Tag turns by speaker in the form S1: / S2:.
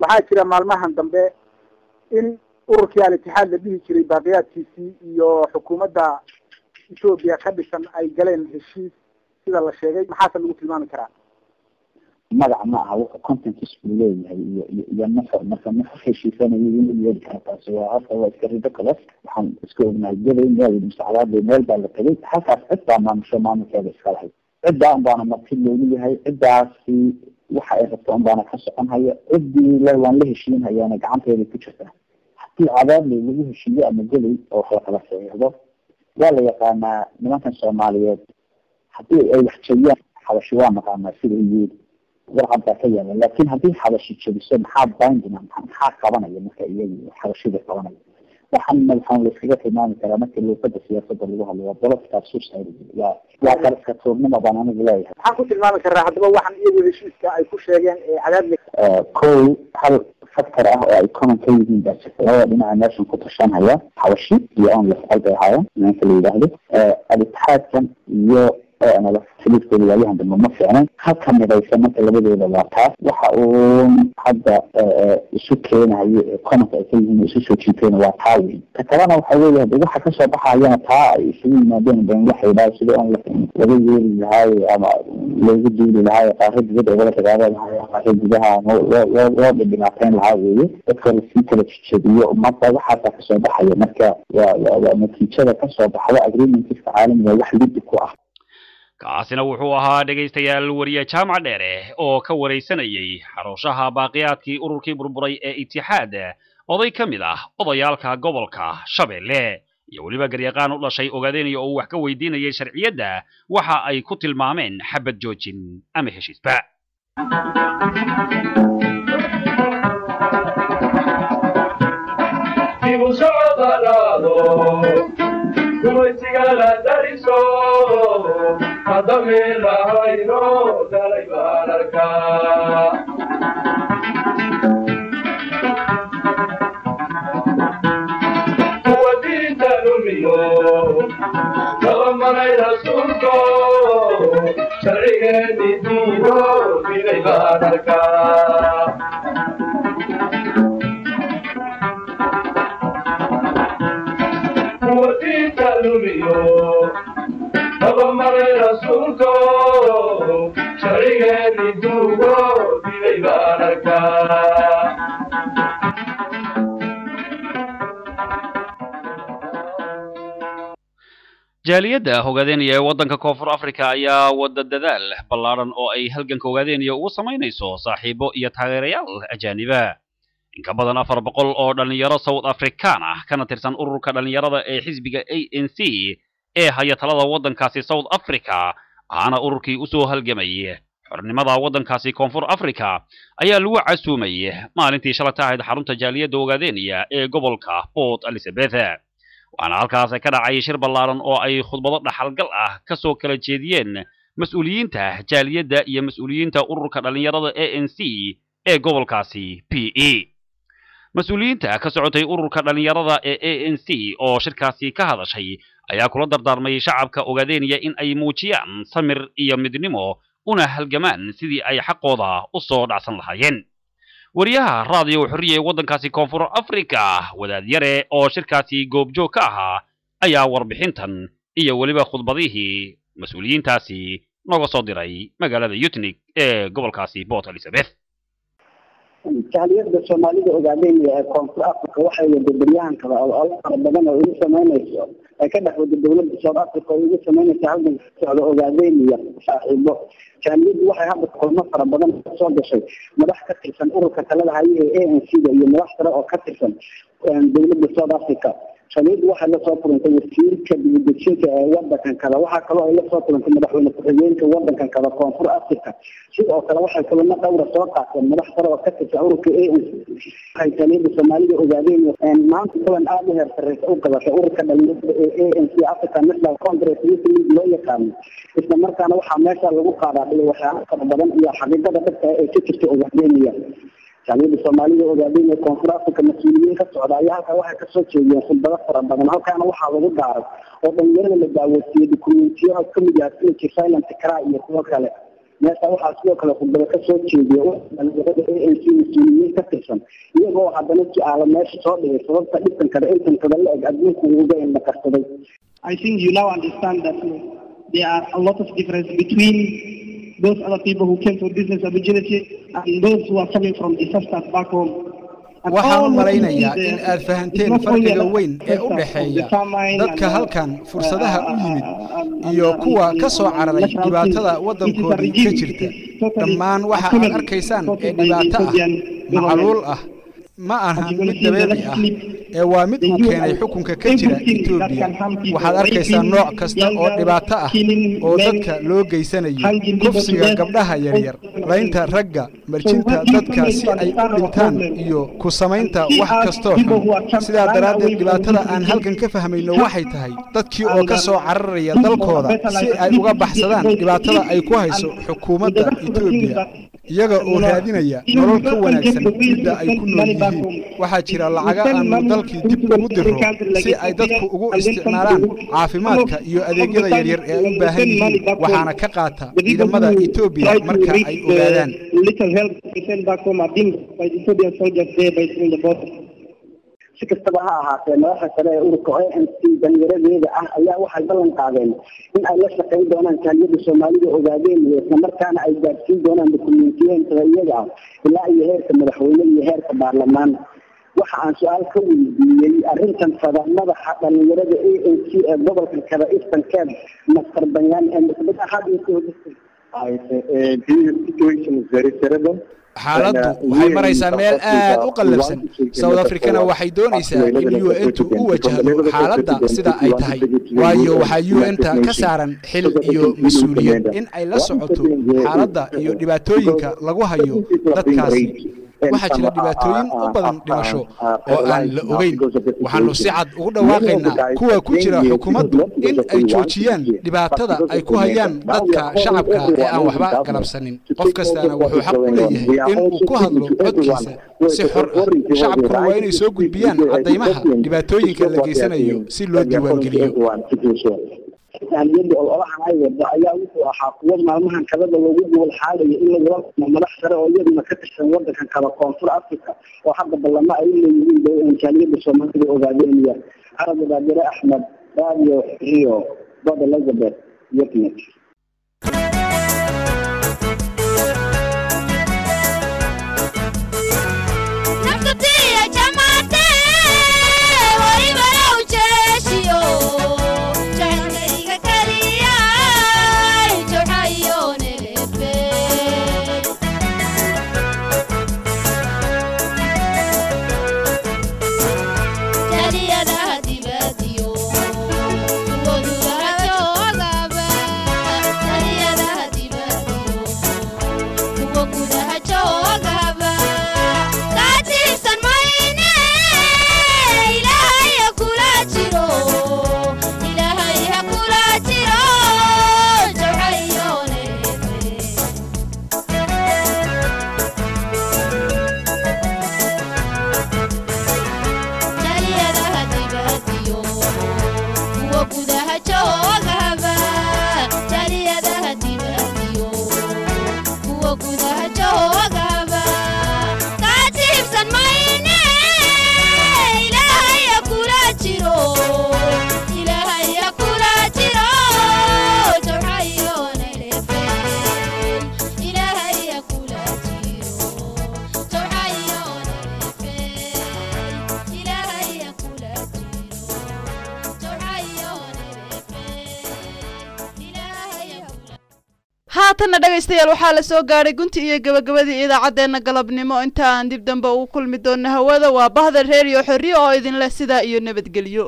S1: waxaa jira maalmahan dambe in ururkii al-itixaad la dhihi jiray baaqiyaadkiisii iyo xukuumadda Ethiopia ka dhisan ay galeen heshiis sida la sheegay maxaa lagu tilmaami karaa
S2: magac ma aha wuxuu content isku leeyahay iyo marka heshiisanayo inuu yeeli karo taasi waa hadda waa iska rido kale waxaan isku ognahay galayna mustaqbalka meel baa la tagay halkaas cidda maamulkeeda iska lahayd cidda baana markii loo yahay ciddaasi waxa ay rabtaan baana ka soconaya cidii la waan la heshiinayana gacanteeda ku jirta haddii cadaab lagu heshiiyo ama galay oo kala saxiixdo waa la yaqaanaa nimankan Soomaaliyeed haddii ay wax jabiyaan xabashi waa maqaanaa sida yiri warqadda ka yaala laakiin haddii xabashi jabiso maxaa baandina maxaa qabanaya marka iyagu xabashida qabanaya waxaan la iskaga tilmaami karaa marka luuqadda siyaasadda lagu hadlayo bolofka suusayd waa karka toonnimo baan anigu leeyahay
S1: waxaan ku tilmaami karaa haddaba waxaan iyagu heshiiska ay ku sheegeen cadaab
S2: kow hal faktor ah oo ay common ka yihiin baa jirta labada dhinaca meeshan ku tashanaya xabashi iyo aan la falqay ahaayeen ninka la yidhaahdo al-itixaadkan iyo أنا لفليت كل يوم عند الممثلين حتى من رئيس مثل بدو الوقت وحقون حتى سكين هاي قامت أكيد سكين وحاول كترنا وحاول هذا حكى صباح أيام تاع شيء ما بين وحي لا شيء لكن لقي هاي أما لقي هاي قاعد بدأ ولا تجارب هاي قاعد بها و بناقين العاوية أكثر في ثلاث شيء وما طلع حتى صباح أيام مكة ونتيجة كصباح وأجري من كيف عالم وواحد يبدأ
S3: kaasina wuxuu ahaa dhagaystayaal wariye jaamac dheere oo ka wareysanayay xarushaha baaqiyaadkii ururkii burburay ee Itixaad oday kamid ah odayaalka gobolka Shabeelle iyo waliba garyaqaan u dhashay ogaadeenaya oo wax ka weydiinayay sharciyada waxa ay ku tilmaameen xabad joojin ama heshiisba
S4: kumaysigala dariso hadamilahayno dalay baan arkaa kuwa diinta lumiyo dabamanay rasuulko sharcigeedii diido dilay baan arkaa رسولكو شريعة دوغو دي باركا
S3: jaaliyadda hoggaanaya ee waddanka Koonfur Afrika ayaa wada dadaal ballaaran oo ay halganka hoggaanaya ugu sameynayso saaxiibo iyo taageerayaal ajaaniba in ka badan 400 oo dhalinyaro South African ah kana tirsan ururka dhalinyarada ee xisbiga ANC ee haya talada waddankaasi South Africa ana ururkii u soo halgamay xornimada waddankaasi Koonfur Afrika ayaa lagu casuumay maalintii shalay tahay xarunta jaaliyadda hoggaanaya ee gobolka Port Elizabeth waana halkaas ka dhacay shir ballaaran oo ay khudbado dhaxalgal ah ka soo kala jeediyeen mas'uuliyiinta jaaliyadda iyo mas'uuliyiinta ururka dhalinyarada ANC ee gobolkaasi PE mas'uuliyiinta ka socotay ururka dhalinyarada ee ANC oo shirkaasi ka hadashay ayaa kula dardaarmay shacabka ogaadeenaya in ay muujiyaan samir iyo midnimo una halgamaan sidii ay xaqooda u soo dhacsan lahaayeen wariyaha raadiyo xurriye waddankaasi Koonfur Afrika wadaad yare oo shirkaasi goobjoog ka ahaa ayaa warbixintan iyo waliba khudbadihii mas'uuliyiintaasi nooga soo diray magaalada Yutnik ee gobolkaasi Port Elizabeth
S2: jaaliyadda Soomaalida ogaadeenaya ee Koonfur Afrika waxay wadadariyahan kala oo badan oo u sameynayso ay ka dhaxwada dawladda South Africa oo ugu sameynaysa halkan socdo ogaadeenaya saaxiibo jaaliyaddu waxay hadda kulmo fara badan soo gashay madax ka tirsan ururka talada hay'adda ee ANC iyo madax kale oo ka tirsan dawladda South Africa jaaliyaddu waxay la soo kulantay wasiirka dibadejinta ee waddankan kale waxa kale oo ay la soo kulantay madaxweyne ku-xigeenka waddankan kale Koonfur Afrika sidoo kale waxay kulamo dhowr soo qaateen madax kale oo ka tirsan ururka ANC ay jaaliyadda Soomaalida ogaadeenaya maanta kulan aad u heer sarreeya u galashay ururka dhalinyarada ee ANC African National Congress loo yaqaan isla markaana waxaa meesha lagu qaaday waxyaabo fara badan iyo xaqiiqada dadka ay ka jirto ogaadeenaya jaaliyada Soomaaliya ogaadeen koonfur Afrika mas'uuliyiin ka socda ayaa halka waxa ka soo jeediyeen khudbado fara badan halkaana waxa lagu daaray oo dhalinyarada la daawaysay dukumeentiyo ka mid ah sida silent cry iyo kuwa kale meesha waxa sidoo kale khudbado ka soo jeediyay dhalinyarada ANC mas'uuliyiin ka tirsan iyagoo haddana su'aalo meesha soo dhigay sababta dhibkan kada intan kada la eg adduunku uga in la qarsaday.
S5: I think you now understand that there are a lot of difference between those other people who came for business opportunity and those who are coming from disasters back home.
S6: waxaan malaynayaa in aad fahanteen farqiga weyn ee u dhaxeeya dadka halkan fursadaha u yimid iyo kuwa ka soo cararay dhibaatada waddankoodii ka jirta dhammaan waxa aad arkaysaan ee dhibaato ah macluul ah ma aha mid dabeeci ah ee waa mid uu keenay xukunka ka jira Itoobiya waxaad arkaysaa nooc kasta oo dhibaato ah oo dadka loo geysanayo kufsiga gabdhaha yaryar laynta ragga marjinta dadka si ay u dhintaan iyo ku samaynta wax kasto sida daraaddeed dhibaatada aan halkan ka fahmayno waxay tahay dadkii oo ka soo cararaya dalkooda si ay uga baxsadaan dhibaatada ay ku hayso xukuumadda Itoobiya iyaga oo raadinaya nolol ka wanaagsan midda ay ku nool yihiin waxa jira lacaga aan dalkii dib ugu diro si ay dadku ugu isticmaalaan caafimaadka iyo adeegyada yaryar ee u baahan yihiin waxaana ka qaata ciidamada Itoobiya marka ay ogaadaan
S2: si kastaba ha ahaatee madaxa sare ee ururka ANC dhalinyaradeeda ah ayaa waxay ballan qaadeen in ay la shaqayn doonaan jaaliyada Soomaalida ogaadeen isla markaana ay gaarsiin doonaan dukumeentiyada iyaga ah ilaa iyo heerka madaxweyne iyo heerka baarlamaan waxa aan su'aal ka weydiiyay arrintan madaxa dhalinyarada ANC ee gobolka kala Eastern Cape Master Banyan ee mid ahad iyo situation is very terrible.
S6: xaaladdu waxay maraysaa meel aad u qalabsan South Africana waxay doonaysaa in UN-tu u wajahdo xaaladda sida ay tahay waayo waxa UN-ta ka saaran xil iyo mas'uuliyad in ay la socoto xaaladda iyo dhibaatooyinka lagu hayo dadkaasi waxaa jira dhibaatooyin u badan dhimasho oo aan la ogeyn waxaanu si cad ugu dhawaaqaynaa kuwa ku jira xukuumaddu in ay joojiyaan dhibaatada ay ku hayaan dadka shacabka ee aan waxba galabsanin qof kastana wuxuu xaq u leeyahay in uu ku hadlo codkiisa si xor ah shacabkuna waa inay soo gudbiyaan caddaymaha dhibaatooyinka la geysanayo si loo diiwaangeliyo
S2: jaaliyada oo ay wada ayaa wuxuu ahaa kuwa maalmahan kala loogu gobol xaalaya in laga madax sare oo iyaduna ka tirsan waddanka kala koonfur Afrika oo hadda balama ay leeyihiin jaaliyada Soomaalida ogaadeenaya Arab Badare Ahmed Radio iyo Bob Elizabeth Yeknet
S7: haatana dhagaystayaal waxaa la soo gaaray gunti iyo gabagabadii idaacadeena galabnimo inta aan dib dambe u kulmi doono hawada waa bahda reer iyo xorriyo oo idin leh sida iyo nabadgelyo